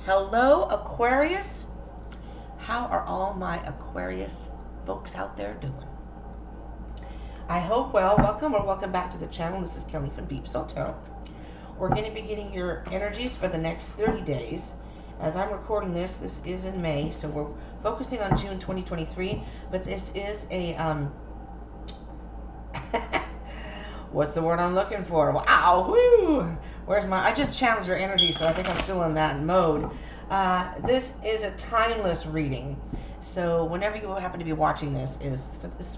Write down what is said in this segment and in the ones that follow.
Hello, Aquarius. How are all my Aquarius folks out there doing? I hope well. Welcome or welcome back to the channel. This is Kelly from Deep Soul Tarot. We're going to be getting your energies for the next 30 days. As I'm recording this is in May, so we're focusing on June 2023, but this is a, what's the word I'm looking for? Wow, woo! I just challenged your energy, so I think I'm still in that mode. This is a timeless reading. So whenever you happen to be watching this is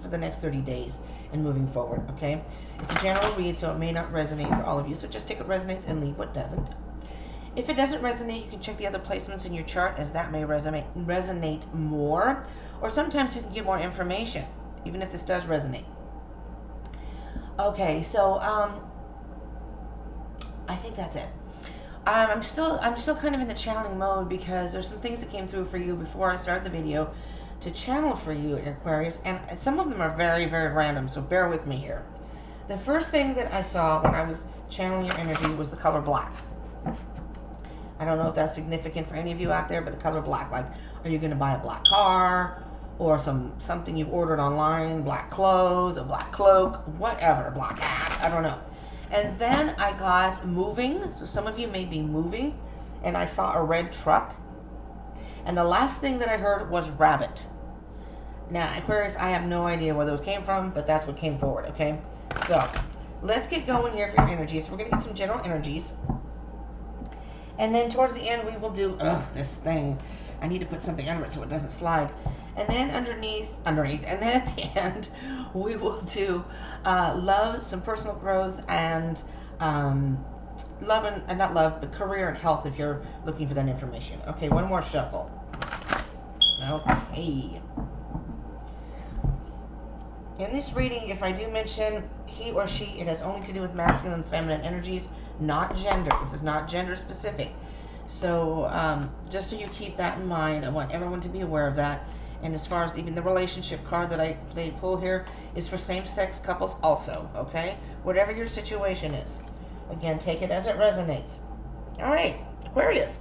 for the next 30 days and moving forward, okay? It's a general read, so it may not resonate for all of you. So just take what resonates and leave what doesn't. If it doesn't resonate, you can check the other placements in your chart, as that may resonate more. Or sometimes you can get more information, even if this does resonate. Okay, so I think that's it. I'm still kind of in the channeling mode because there's some things that came through for you before I started the video to channel for you, Aquarius, and some of them are very, very random, so bear with me here. The first thing that I saw when I was channeling your energy was the color black. I don't know if that's significant for any of you out there, but the color black, like, are you going to buy a black car or something you've ordered online, black clothes, a black cloak, whatever, black hat, I don't know. And then I got moving, so some of you may be moving, and I saw a red truck. And the last thing that I heard was rabbit. Now, Aquarius, I have no idea where those came from, but that's what came forward, okay? So, let's get going here for your energies. We're going to get some general energies. And then towards the end, we will do, this thing. I need to put something under it so it doesn't slide. And then underneath, and then at the end, we will do love, some personal growth, and love and not love, but career and health if you're looking for that information. Okay, one more shuffle. Okay. In this reading, if I do mention he or she, it has only to do with masculine and feminine energies, not gender. This is not gender specific. So just so you keep that in mind, I want everyone to be aware of that. And as far as even the relationship card that they pull here is for same-sex couples also, okay? Whatever your situation is. Again, take it as it resonates. All right, Aquarius.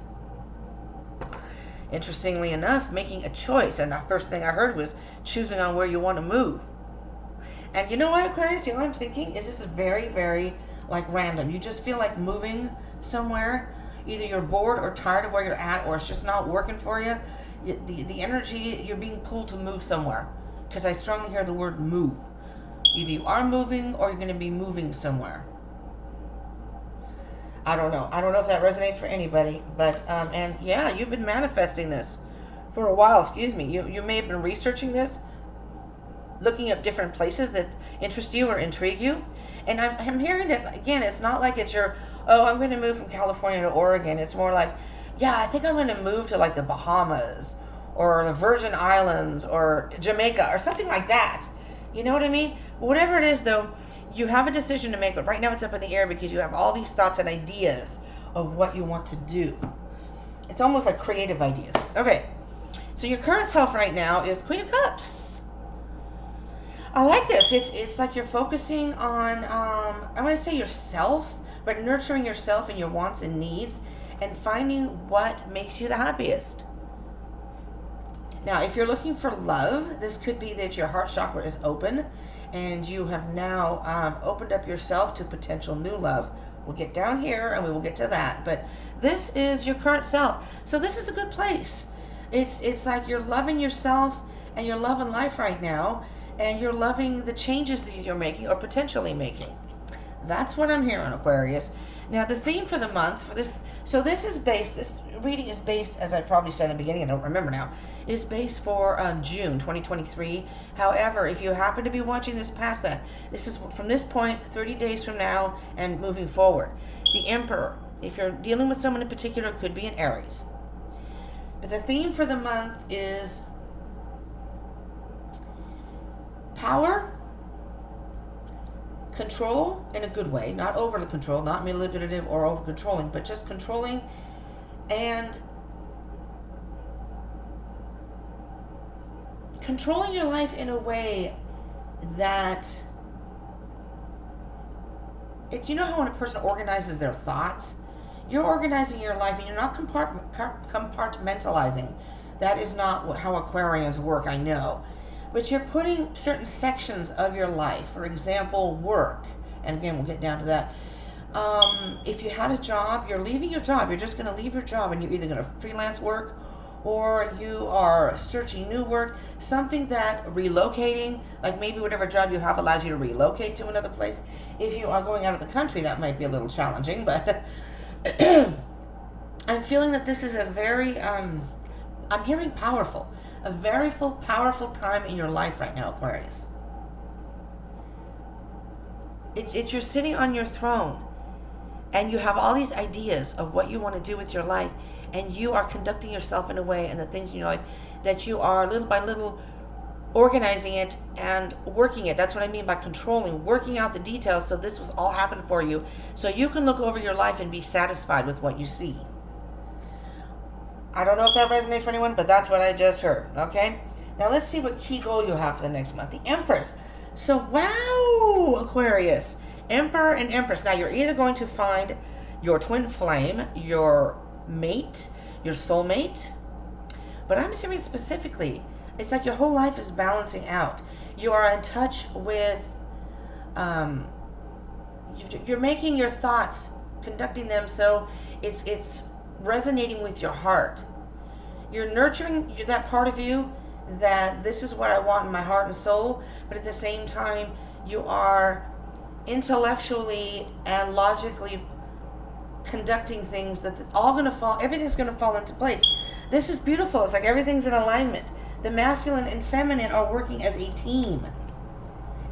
Interestingly enough, making a choice. And the first thing I heard was choosing on where you want to move. And you know what, Aquarius? You know what I'm thinking? Is this very, very, like, random. You just feel like moving somewhere. Either you're bored or tired of where you're at, or it's just not working for you. The energy, you're being pulled to move somewhere. Because I strongly hear the word move. Either you are moving or you're going to be moving somewhere. I don't know. I don't know if that resonates for anybody. But, and yeah, you've been manifesting this for a while. Excuse me. You may have been researching this. Looking up different places that interest you or intrigue you. And I'm hearing that, again, it's not like it's your, oh, I'm going to move from California to Oregon. It's more like, yeah, I think I'm going to move to like the Bahamas or the Virgin Islands or Jamaica or something like that. You know what I mean? Whatever it is, though, you have a decision to make, but right now it's up in the air because you have all these thoughts and ideas of what you want to do. It's almost like creative ideas. Okay, so your current self right now is Queen of Cups. I like this. It's like you're focusing on, I want to say yourself, but nurturing yourself and your wants and needs and finding what makes you the happiest. Now, if you're looking for love, this could be that your heart chakra is open and you have now opened up yourself to potential new love. We'll get down here and we will get to that. But this is your current self. So this is a good place. It's like you're loving yourself and you're loving life right now. And you're loving the changes that you're making or potentially making. That's what I'm hearing, Aquarius. Now, the theme for the month, for this, so this reading is based, as I probably said in the beginning, I don't remember now, is based for June 2023. However, if you happen to be watching this past that, this is from this point, 30 days from now, and moving forward. The Emperor, if you're dealing with someone in particular, could be an Aries. But the theme for the month is power, control in a good way, not overly control, not manipulative or over controlling, but just controlling and controlling your life in a way that you know how when a person organizes their thoughts, You're organizing your life and you're not compartmentalizing. That is not how Aquarians work, I know. But you're putting certain sections of your life, for example, work. And again, we'll get down to that. If you had a job, you're leaving your job. You're just going to leave your job and you're either going to freelance work or you are searching new work. Something that relocating, like maybe whatever job you have allows you to relocate to another place. If you are going out of the country, that might be a little challenging, but I'm feeling that this is a very, I'm hearing powerful, a very powerful time in your life right now, Aquarius. It's you're sitting on your throne and you have all these ideas of what you want to do with your life, and you are conducting yourself in a way and the things in your life that you are little by little organizing it and working it. That's what I mean by controlling, working out the details so this was all happen for you, so you can look over your life and be satisfied with what you see. I don't know if that resonates for anyone, but that's what I just heard, okay? Now let's see what key goal you have for the next month. The Empress. So, wow, Aquarius. Emperor and Empress. Now you're either going to find your twin flame, your mate, your soulmate, but I'm assuming specifically, it's like your whole life is balancing out. You are in touch with, you're making your thoughts, conducting them so it's resonating with your heart. You're nurturing that part of you that this is what I want in my heart and soul, but at the same time, you are intellectually and logically conducting things that all going to fall, everything's going to fall into place. This is beautiful. It's like everything's in alignment. The masculine and feminine are working as a team.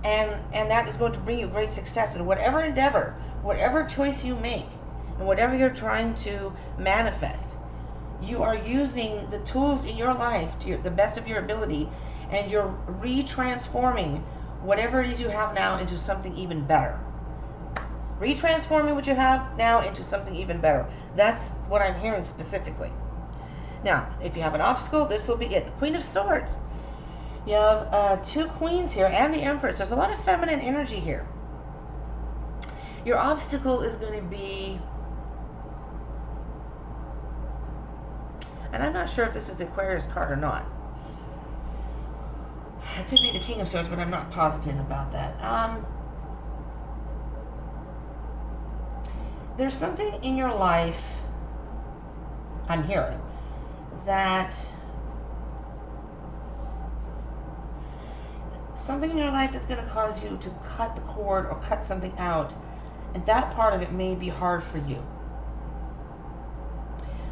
And that is going to bring you great success in whatever endeavor, whatever choice you make, and whatever you're trying to manifest. You are using the tools in your life to the best of your ability, and you're retransforming whatever it is you have now into something even better. Retransforming what you have now into something even better. That's what I'm hearing specifically. Now, if you have an obstacle, this will be it. The Queen of Swords. You have two queens here and the Empress. There's a lot of feminine energy here. Your obstacle is going to be, and I'm not sure if this is Aquarius card or not. It could be the King of Swords, but I'm not positive about that. There's something in your life, I'm hearing, that something in your life that's going to cause you to cut the cord or cut something out, and that part of it may be hard for you.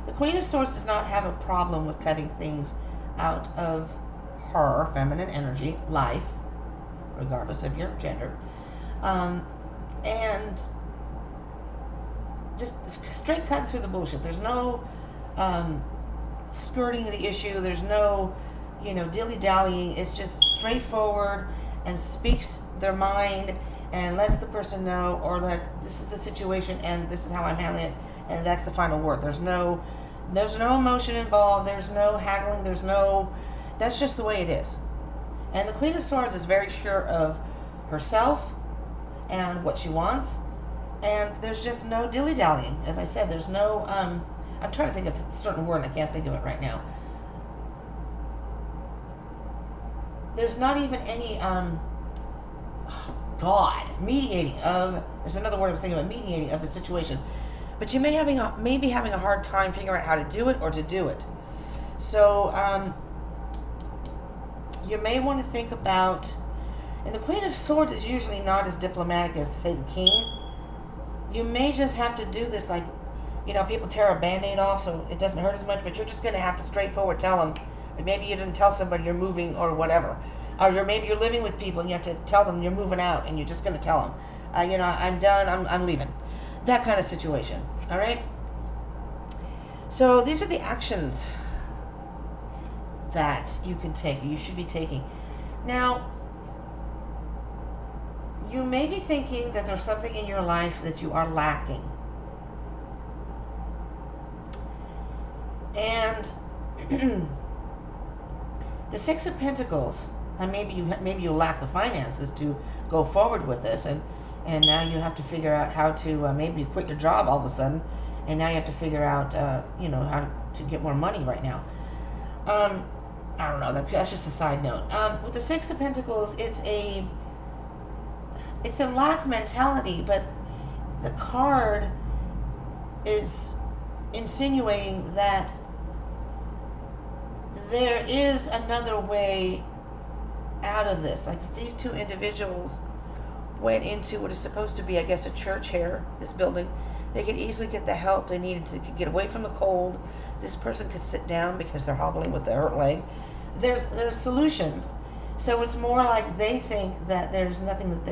The Queen of Swords does not have a problem with cutting things out of her feminine energy, life, regardless of your gender, and just straight cutting through the bullshit. There's no skirting the issue. There's no, dilly-dallying. It's just straightforward and speaks their mind and lets the person know, or that this is the situation and this is how I'm handling it, and that's the final word. There's no emotion involved. There's no haggling. That's just the way it is. And the Queen of Swords is very sure of herself and what she wants, and there's just no dilly-dallying. As I said, there's no, I'm trying to think of a certain word, I can't think of it right now. There's not even any, mediating of, there's another word I was thinking about, mediating of the situation. But you may be having a hard time figuring out how to do it or to do it. So, you may want to think about, and the Queen of Swords is usually not as diplomatic as, say, the King. You may just have to do this like, people tear a Band-Aid off so it doesn't hurt as much, but you're just going to have to straightforward tell them. Maybe you didn't tell somebody you're moving or whatever. Or maybe you're living with people and you have to tell them you're moving out, and you're just going to tell them, I'm done, I'm leaving. That kind of situation, all right? So these are the actions that you can take, you should be taking. Now, you may be thinking that there's something in your life that you are lacking. And the Six of Pentacles, and maybe you lack the finances to go forward with this, and now you have to figure out how to maybe quit your job all of a sudden and now you have to figure out, how to get more money right now. Um, I don't know. That's just a side note. With the Six of Pentacles, it's a lack mentality, but the card is insinuating that there is another way out of this. Like these two individuals went into what is supposed to be, I guess, a church here, this building. They could easily get the help they needed to get away from the cold. This person could sit down because they're hobbling with their hurt leg. There's solutions. So it's more like they think that there's nothing that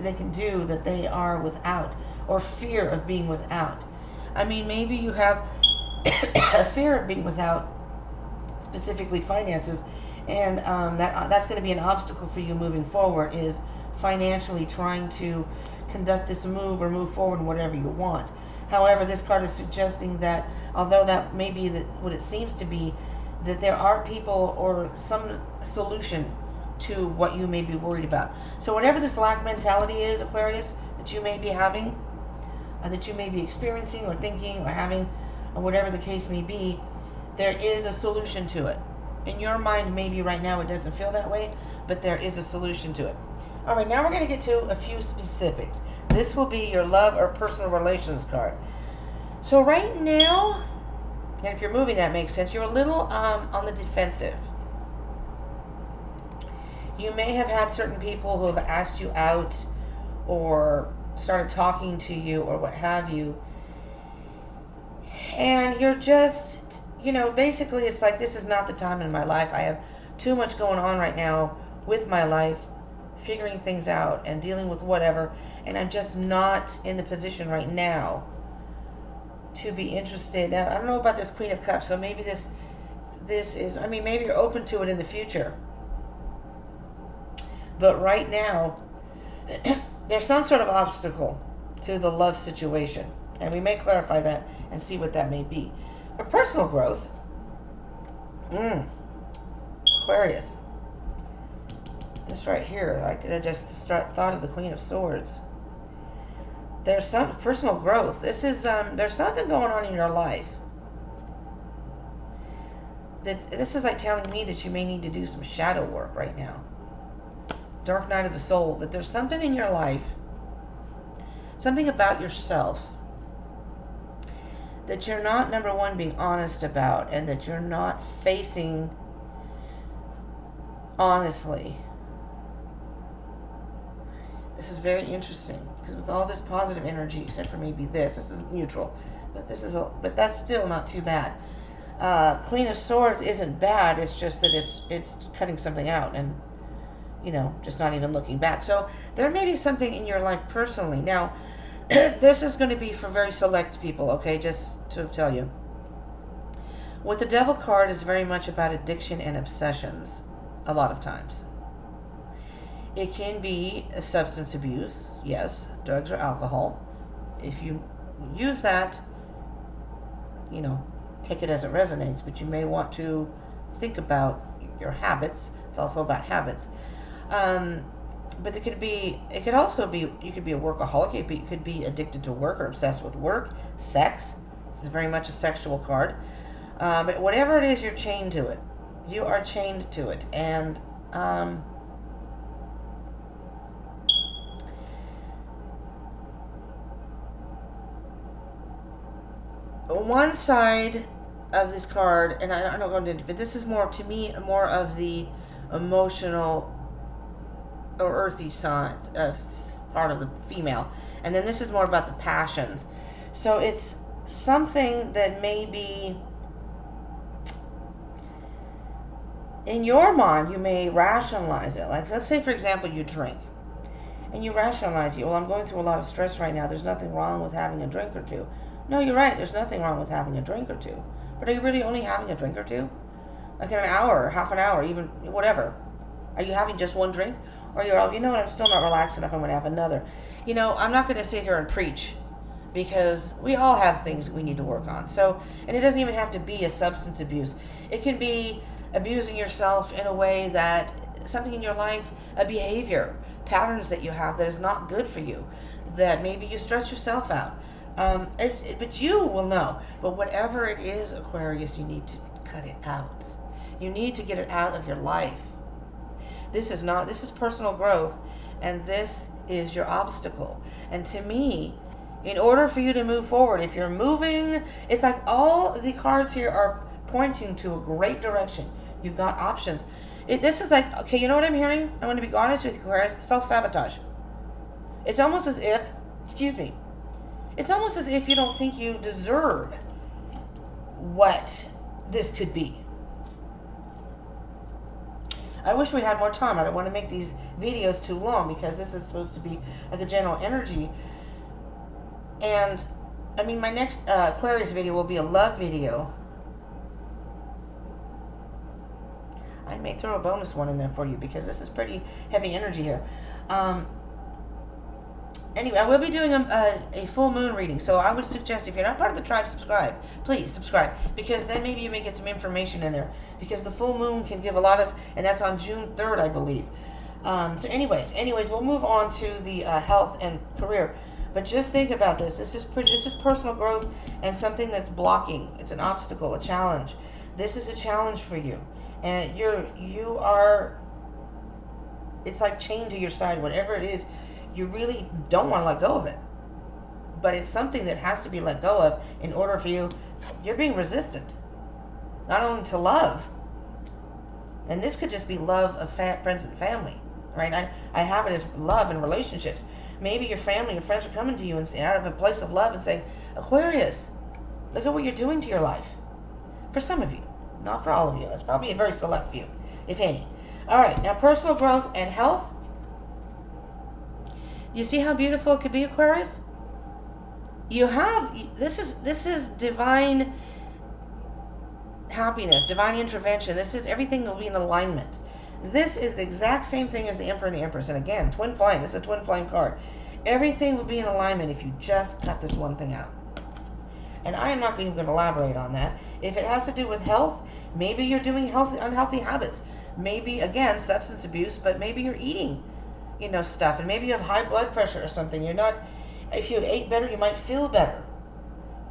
they can do, that they are without, or fear of being without. I mean, maybe you have a fear of being without, specifically finances, and that's going to be an obstacle for you moving forward, is financially trying to conduct this move or move forward in whatever you want. However, this card is suggesting that although that may be what it seems to be, that there are people or some solution to what you may be worried about. So whatever this lack mentality is, Aquarius, that you may be having, that you may be experiencing or thinking or having, or whatever the case may be, there is a solution to it. In your mind, maybe right now it doesn't feel that way, but there is a solution to it. All right, now we're going to get to a few specifics. This will be your love or personal relations card. So right now, and if you're moving, that makes sense, you're a little on the defensive. You may have had certain people who have asked you out or started talking to you or what have you. And you're just, basically it's like, this is not the time in my life. I have too much going on right now with my life, figuring things out and dealing with whatever. And I'm just not in the position right now to be interested. Now, I don't know about this Queen of Cups, so maybe this is, maybe you're open to it in the future. But right now, there's some sort of obstacle to the love situation. And we may clarify that and see what that may be. For personal growth, Aquarius. This right here, I just thought of the Queen of Swords. There's some personal growth. This is, there's something going on in your life. This is like telling me that you may need to do some shadow work right now. Dark night of the soul, that there's something in your life, something about yourself, that you're not, number one, being honest about, and that you're not facing honestly. This is very interesting, because with all this positive energy, except for maybe this is neutral, but but that's still not too bad. Queen of Swords isn't bad, it's just that it's cutting something out and just not even looking back. So there may be something in your life personally. Now, this is going to be for very select people, okay, just to tell you. With the Devil card is very much about addiction and obsessions, a lot of times. It can be a substance abuse, yes, drugs or alcohol. If you use that, take it as it resonates, but you may want to think about your habits. It's also about habits. But it could also be, you could be a workaholic, you could be addicted to work or obsessed with work, sex. This is very much a sexual card. But whatever it is, you're chained to it. You are chained to it. And one side of this card, and I don't go into, but this is more, to me, more of the emotional or earthy side, part of the female, and then this is more about the passions. So it's something that may be in your mind. You may rationalize it. Like, let's say, for example, you drink, and you rationalize it. Well, I'm going through a lot of stress right now. There's nothing wrong with having a drink or two. No, you're right. There's nothing wrong with having a drink or two. But are you really only having a drink or two? Like in an hour, or half an hour, even whatever. Are you having just one drink? Or you're all, I'm still not relaxed enough, I'm going to have another. I'm not going to sit here and preach, because we all have things we need to work on. So, and it doesn't even have to be a substance abuse. It can be abusing yourself in a way that, something in your life, a behavior, patterns that you have that is not good for you, that maybe you stress yourself out. But you will know. But whatever it is, Aquarius, you need to cut it out. You need to get it out of your life. This is personal growth, and this is your obstacle. And to me, in order for you to move forward, if you're moving, it's like all the cards here are pointing to a great direction. You've got options. This is like, okay, you know what I'm hearing? I'm going to be honest with you, Aquarius. Self-sabotage. It's almost as if, excuse me, it's almost as if you don't think you deserve what this could be. I wish we had more time. I don't want to make these videos too long because this is supposed to be like a general energy. And, I mean, my next Aquarius video will be a love video. I may throw a bonus one in there for you because this is pretty heavy energy here. Anyway, I will be doing a full moon reading, so I would suggest if you're not part of the tribe, subscribe. Please subscribe, because then maybe you may get some information in there. Because the full moon can give a lot of, and that's on June 3rd, I believe. So anyways, we'll move on to the health and career. But just think about this. This is personal growth and something that's blocking. It's an obstacle, a challenge. This is a challenge for you, and you are. It's like chained to your side, whatever it is. You really don't want to let go of it. But it's something that has to be let go of in order for you. You're being resistant. Not only to love. And this could just be love of friends and family. Right? I have it as love in relationships. Maybe your family, your friends are coming to you and out of a place of love and saying, Aquarius, look at what you're doing to your life. For some of you. Not for all of you. That's probably a very select few, if any. Alright, now personal growth and health. You see how beautiful it could be, Aquarius? You have, this is divine happiness, divine intervention. This is, everything will be in alignment. This is the exact same thing as the Emperor and the Empress. And again, twin flame. This is a twin flame card. Everything will be in alignment if you just cut this one thing out. And I am not even going to elaborate on that. If it has to do with health, maybe you're doing unhealthy habits. Maybe, again, substance abuse, but maybe you're eating stuff, and maybe you have high blood pressure or something. If you ate better, you might feel better.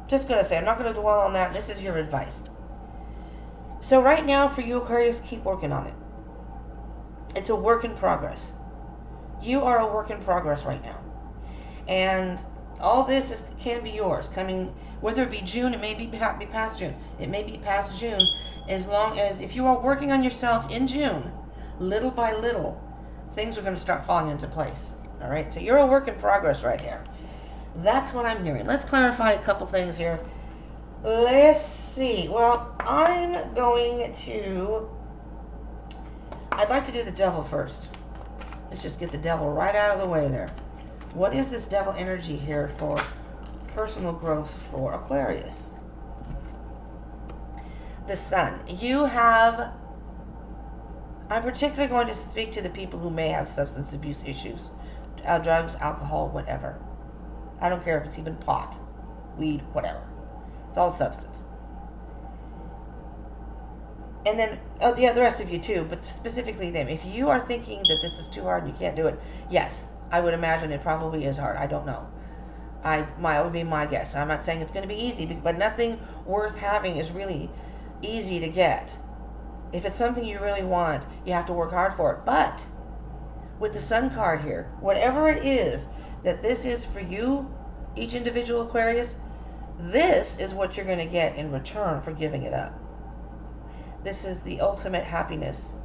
Just gonna say, I'm not gonna dwell on that. This is your advice. So right now for you, Aquarius, keep working on it. It's a work in progress. You are a work in progress right now. And all this can be yours. Coming, whether it be June, it may be past June. It may be past June, as long as, if you are working on yourself in June, little by little, things are going to start falling into place. All right, so you're a work in progress right here. That's what I'm hearing. Let's clarify a couple things here. Let's see. Well, I'd like to do the devil first. Let's just get the devil right out of the way there. What is this devil energy here for personal growth for Aquarius? The Sun. I'm particularly going to speak to the people who may have substance abuse issues, drugs, alcohol, whatever. I don't care if it's even pot, weed, whatever. It's all substance. And then, the rest of you too, but specifically them. If you are thinking that this is too hard and you can't do it, yes, I would imagine it probably is hard. I don't know. It would be my guess. I'm not saying it's going to be easy, but nothing worth having is really easy to get. If it's something you really want, you have to work hard for it. But with the Sun card here, whatever it is that this is for you, each individual Aquarius, this is what you're going to get in return for giving it up. This is the ultimate happiness.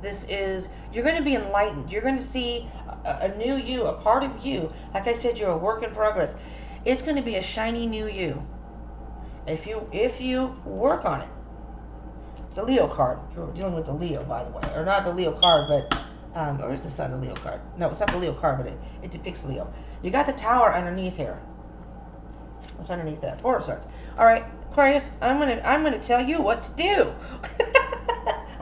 You're going to be enlightened. You're going to see a new you, a part of you. Like I said, you're a work in progress. It's going to be a shiny new you. If you work on it. It's a Leo card. You're dealing with the Leo, by the way. Or not the Leo card, but, or is the Sun the Leo card? No, it's not the Leo card, but it depicts Leo. You got the Tower underneath here. What's underneath that? Four of Swords. All right, Aquarius, I'm gonna tell you what to do.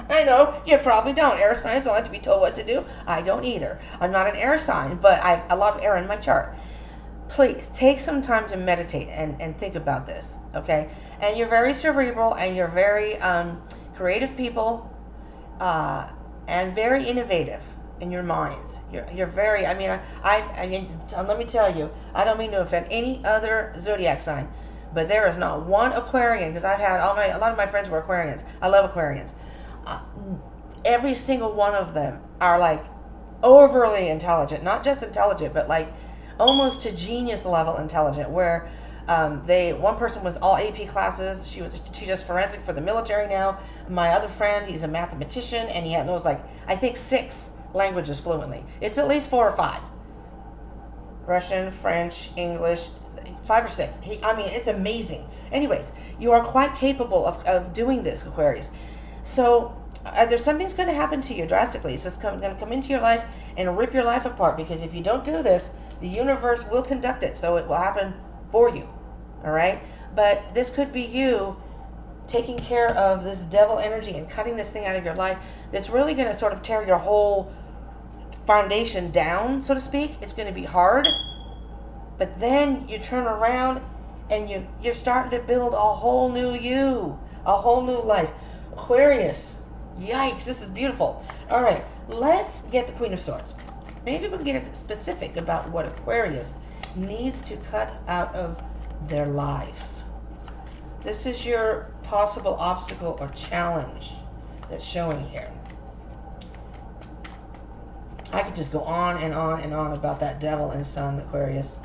I know, you probably don't. Air signs don't like to be told what to do. I don't either. I'm not an air sign, but I have a lot of air in my chart. Please, take some time to meditate and think about this, okay? And you're very cerebral, and you're very creative people, and very innovative. in your minds. You're very. I mean, let me tell you. I don't mean to offend any other zodiac sign, but there is not one Aquarian, because I've had a lot of my friends were Aquarians. I love Aquarians. Uh, every single one of them are like overly intelligent, not just intelligent, but like almost to genius level intelligent. Where one person was all AP classes. She does forensic for the military now. My other friend, he's a mathematician, and he knows like I think 6 languages fluently. It's at least 4 or 5. Russian, French, English, 5 or 6. It's amazing. Anyways, you are quite capable of doing this, Aquarius. So there's something's going to happen to you drastically. It's just going to come into your life and rip your life apart, because if you don't do this, the universe will conduct it. So it will happen for you. All right? But this could be you taking care of this devil energy and cutting this thing out of your life that's really going to sort of tear your whole foundation down, so to speak. It's going to be hard. But then you turn around and you're starting to build a whole new you, a whole new life. Aquarius. Yikes, this is beautiful. All right, let's get the Queen of Swords. Maybe we can get specific about what Aquarius needs to cut out of their life. This is your possible obstacle or challenge that's showing here. I could just go on and on and on about that devil and sun, Aquarius.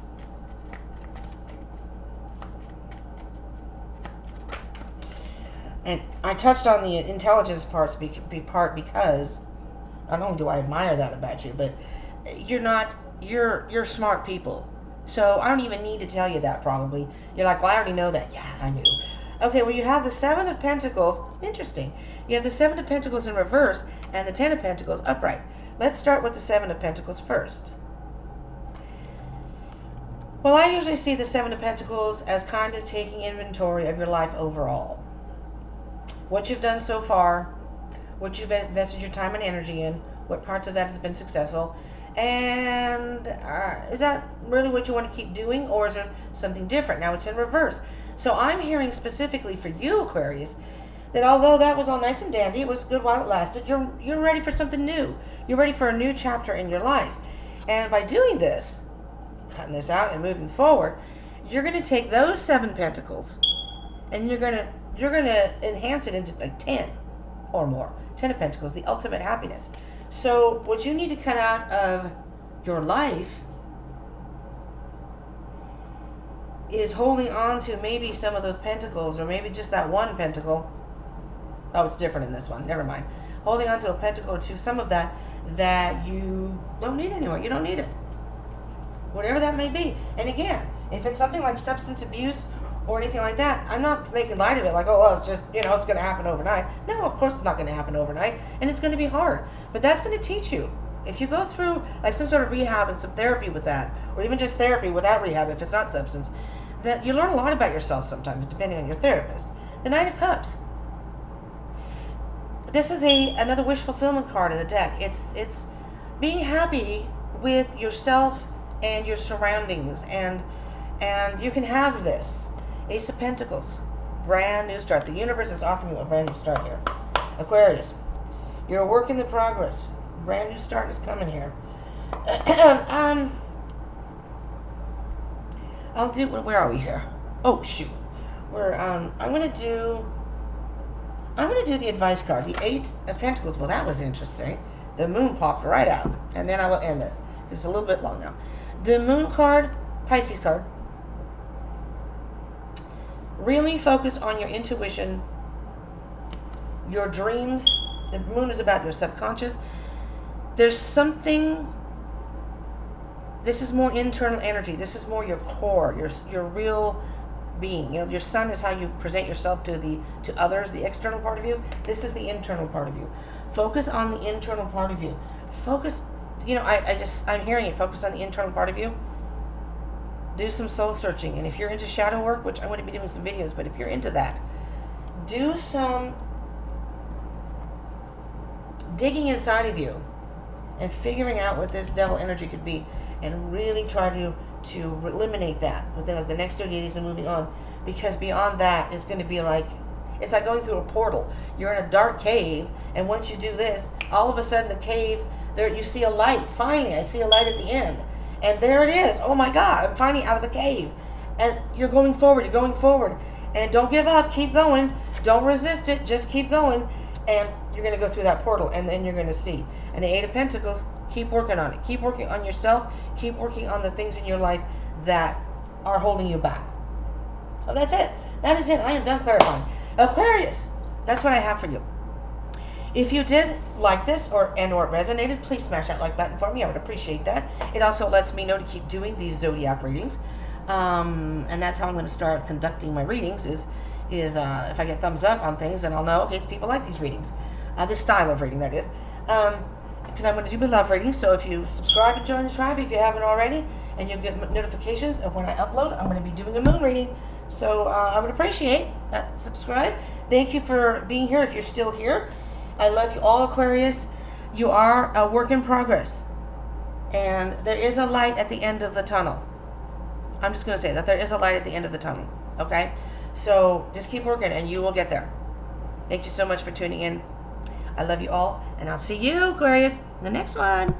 And I touched on the intelligence part because not only do I admire that about you, but you're smart people. So I don't even need to tell you that probably. You're like, well, I already know that. Yeah, I knew. Okay, well, you have the 7 of Pentacles. Interesting. You have the 7 of Pentacles in reverse and the 10 of Pentacles upright. Let's start with the 7 of Pentacles first. Well, I usually see the 7 of Pentacles as kind of taking inventory of your life overall. What you've done so far, what you've invested your time and energy in, what parts of that has been successful, and is that really what you want to keep doing, or is there something different? Now it's in reverse. So I'm hearing specifically for you, Aquarius, that although that was all nice and dandy, it was good while it lasted, you're ready for something new. You're ready for a new chapter in your life. And by doing this, cutting this out and moving forward, you're going to take those 7 Pentacles and you're going to enhance it into like 10 or more. 10 of Pentacles, the ultimate happiness. So what you need to cut out of your life is holding on to maybe some of those pentacles, or maybe just that one pentacle. Oh, it's different in this one. Never mind. Holding on to a pentacle or two, some of that you don't need anymore. You don't need it. Whatever that may be. And again, if it's something like substance abuse or anything like that, I'm not making light of it like, oh, well, it's just, it's going to happen overnight. No, of course it's not going to happen overnight, and it's going to be hard. But that's going to teach you. If you go through like some sort of rehab and some therapy with that, or even just therapy without rehab if it's not substance, that you learn a lot about yourself sometimes, depending on your therapist. The Knight of Cups. This is another wish fulfillment card in the deck. It's being happy with yourself and your surroundings, and you can have this. Ace of Pentacles, brand new start. The universe is offering you a brand new start here. Aquarius, you're a work in the progress. Brand new start is coming here. I'll do. Where are we here? Oh shoot. I'm gonna do the advice card. The 8 of Pentacles. Well, that was interesting. The Moon popped right out, and then I will end this. It's a little bit long now. The Moon card, Pisces card. Really focus on your intuition, your dreams. The Moon is about your subconscious. There's something. This is more internal energy. This is more your core, your real being. Your Sun is how you present yourself to others, the external part of you. This is the internal part of you. Focus on the internal part of you. Focus. I'm hearing it. Focus on the internal part of you. Do some soul searching, and if you're into shadow work, which I'm going to be doing some videos, but if you're into that, do some digging inside of you and figuring out what this devil energy could be, and really try to eliminate that within like the next 30 days and moving on, because beyond that is going to be like, it's like going through a portal. You're in a dark cave, and once you do this, all of a sudden the cave, There, you see a light. Finally, I see a light at the end. And there it is. Oh my God, I'm finally out of the cave. And you're going forward, you're going forward. And don't give up, keep going. Don't resist it, just keep going. And you're going to go through that portal, and then you're going to see. And the Eight of Pentacles, keep working on it. Keep working on yourself. Keep working on the things in your life that are holding you back. So that's it. That is it. I am done clarifying. Aquarius, that's what I have for you. If you did like this or it resonated, please smash that like button for me. I would appreciate that. It also lets me know to keep doing these zodiac readings. And that's how I'm going to start conducting my readings is if I get thumbs up on things, then I'll know, okay, people like these readings. This style of reading, that is. Because I'm going to do love readings, so if you subscribe and join the tribe, if you haven't already, and you'll get notifications of when I upload, I'm going to be doing a moon reading. So I would appreciate that. Subscribe. Thank you for being here if you're still here. I love you all, Aquarius. You are a work in progress. And there is a light at the end of the tunnel. I'm just going to say that there is a light at the end of the tunnel. Okay? So just keep working and you will get there. Thank you so much for tuning in. I love you all. And I'll see you, Aquarius, in the next one.